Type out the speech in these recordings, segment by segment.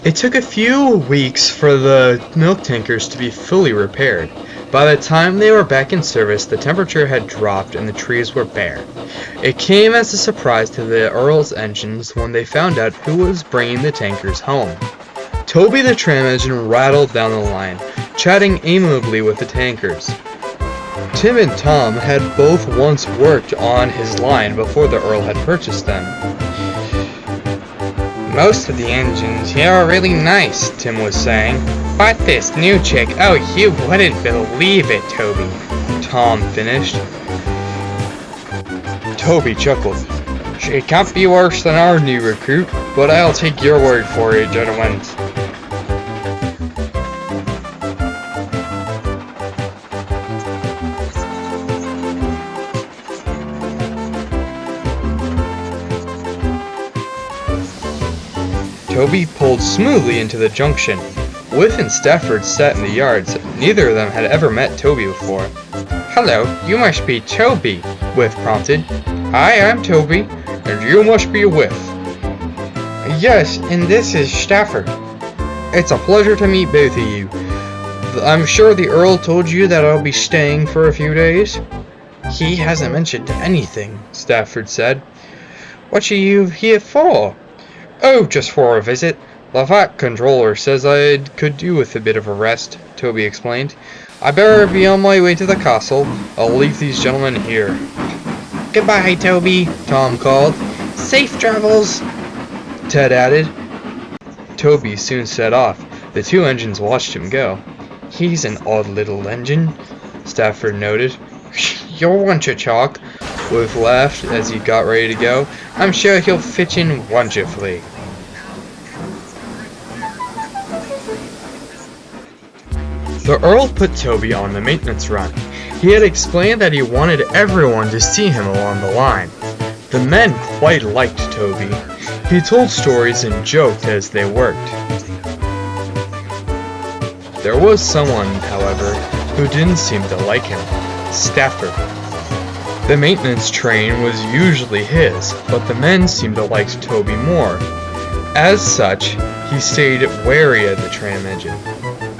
It took a few weeks for the milk tankers to be fully repaired. By the time they were back in service, the temperature had dropped and the trees were bare. It came as a surprise to the Earl's engines when they found out who was bringing the tankers home. Toby the tram engine rattled down the line, chatting amiably with the tankers. Tim and Tom had both once worked on his line before the Earl had purchased them. Most of the engines here are really nice, Tim was saying. But this new chick, oh, you wouldn't believe it, Toby. Tom finished. Toby chuckled. She can't be worse than our new recruit, but I'll take your word for it, gentlemen. Toby pulled smoothly into the junction. Whiff and Stafford sat in the yards. Neither of them had ever met Toby before. Hello, you must be Toby, Whiff prompted. Hi, I'm Toby, and you must be Whiff. Yes, and this is Stafford. It's a pleasure to meet both of you. I'm sure the Earl told you that I'll be staying for a few days? He hasn't mentioned anything, Stafford said. What are you here for? Oh, just for a visit. The Vat Controller says I could do with a bit of a rest, Toby explained. I better be on my way to the castle. I'll leave these gentlemen here. Goodbye, Toby, Tom called. Safe travels, Ted added. Toby soon set off. The two engines watched him go. He's an odd little engine, Stafford noted. You're one to chalk, Whiff laughed as he got ready to go. I'm sure he'll fit in wonderfully. The Earl put Toby on the maintenance run. He had explained that he wanted everyone to see him along the line. The men quite liked Toby. He told stories and joked as they worked. There was someone, however, who didn't seem to like him. Stafford. The maintenance train was usually his, but the men seemed to like Toby more. As such, he stayed wary of the tram engine.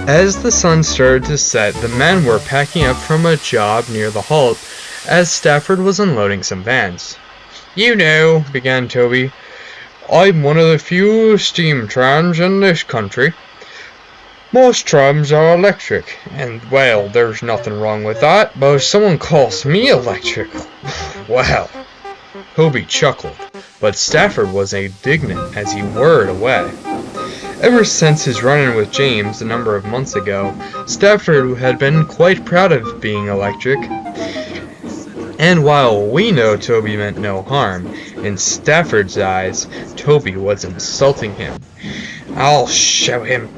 As the sun started to set, the men were packing up from a job near the halt as Stafford was unloading some vans. You know, began Toby, I'm one of the few steam trams in this country. Most trams are electric, and, well, there's nothing wrong with that, but if someone calls me electric, well. Toby chuckled, but Stafford was indignant as he whirred away. Ever since his run-in with James a number of months ago, Stafford had been quite proud of being electric. And while we know Toby meant no harm, in Stafford's eyes, Toby was insulting him. I'll show him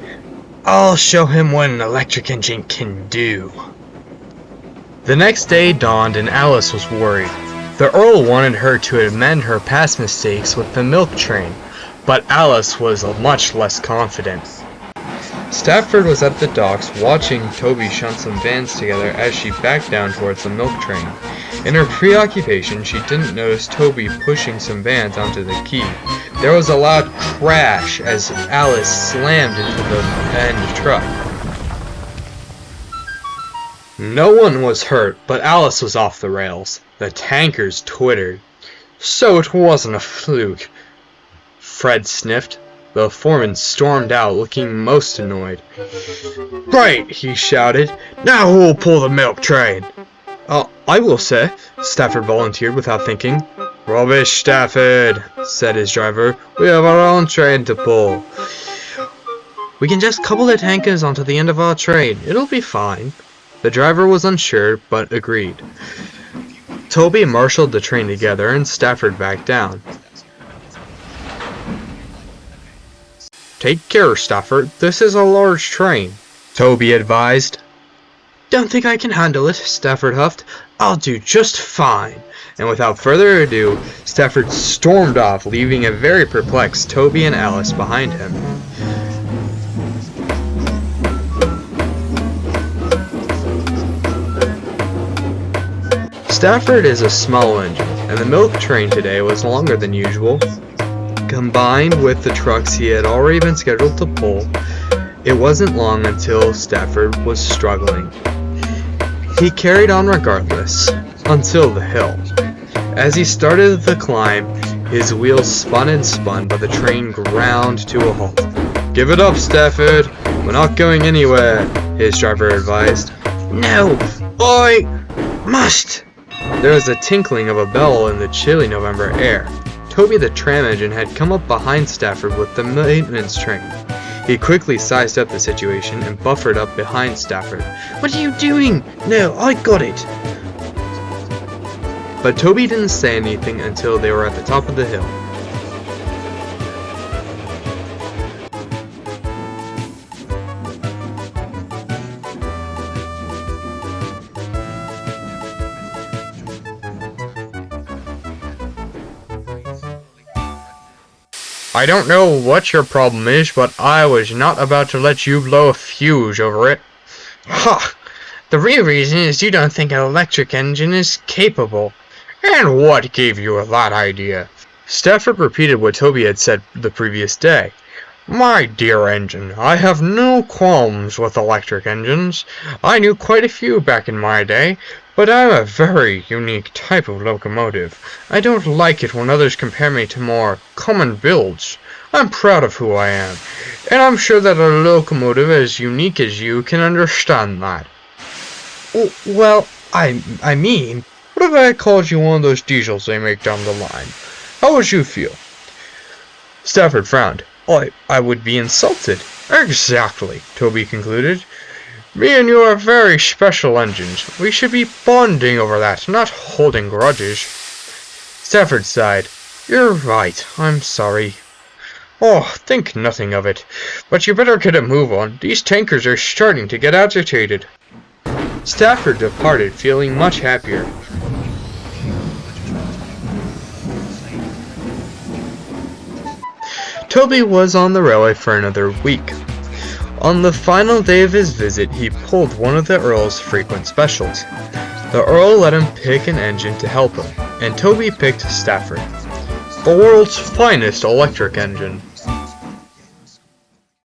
what an electric engine can do. The next day dawned and Alice was worried. The Earl wanted her to amend her past mistakes with the milk train, but Alice was much less confident. Stafford was at the docks watching Toby shunt some vans together as she backed down towards the milk train. In her preoccupation, she didn't notice Toby pushing some vans onto the quay. There was a loud crash as Alice slammed into the end truck. No one was hurt, but Alice was off the rails. The tankers twittered. So it wasn't a fluke, Fred sniffed. The foreman stormed out, looking most annoyed. Great, he shouted. Now who'll pull the milk train? I will, sir, Stafford volunteered without thinking. Rubbish, Stafford, said his driver. We have our own train to pull. We can just couple the tankers onto the end of our train. It'll be fine. The driver was unsure, but agreed. Toby marshaled the train together and Stafford backed down. Take care, Stafford. This is a large train, Toby advised. Don't think I can handle it, Stafford huffed. I'll do just fine. And without further ado, Stafford stormed off, leaving a very perplexed Toby and Alice behind him. Stafford is a small engine, and the milk train today was longer than usual. Combined with the trucks he had already been scheduled to pull, it wasn't long until Stafford was struggling. He carried on regardless, until the hill. As he started the climb, his wheels spun and spun, but the train ground to a halt. "Give it up, Stafford. We're not going anywhere," his driver advised. "No, I must." There was a tinkling of a bell in the chilly November air. Toby the tram engine had come up behind Stafford with the maintenance train. He quickly sized up the situation and buffered up behind Stafford. "What are you doing?" "No, I got it." But Toby didn't say anything until they were at the top of the hill. I don't know what your problem is, but I was not about to let you blow a fuse over it. Ha! The real reason is you don't think an electric engine is capable. And what gave you that idea? Stafford repeated what Toby had said the previous day. My dear engine, I have no qualms with electric engines. I knew quite a few back in my day, but I'm a very unique type of locomotive. I don't like it when others compare me to more common builds. I'm proud of who I am, and I'm sure that a locomotive as unique as you can understand that. Well, I mean... What if I called you one of those diesels they make down the line? How would you feel? Stafford frowned. I would be insulted. Exactly, Toby concluded. Me and you are very special engines. We should be bonding over that, not holding grudges. Stafford sighed. You're right, I'm sorry. Oh, think nothing of it. But you better get a move on. These tankers are starting to get agitated. Stafford departed, feeling much happier. Toby was on the railway for another week. On the final day of his visit, he pulled one of the Earl's frequent specials. The Earl let him pick an engine to help him, and Toby picked Stafford. The world's finest electric engine.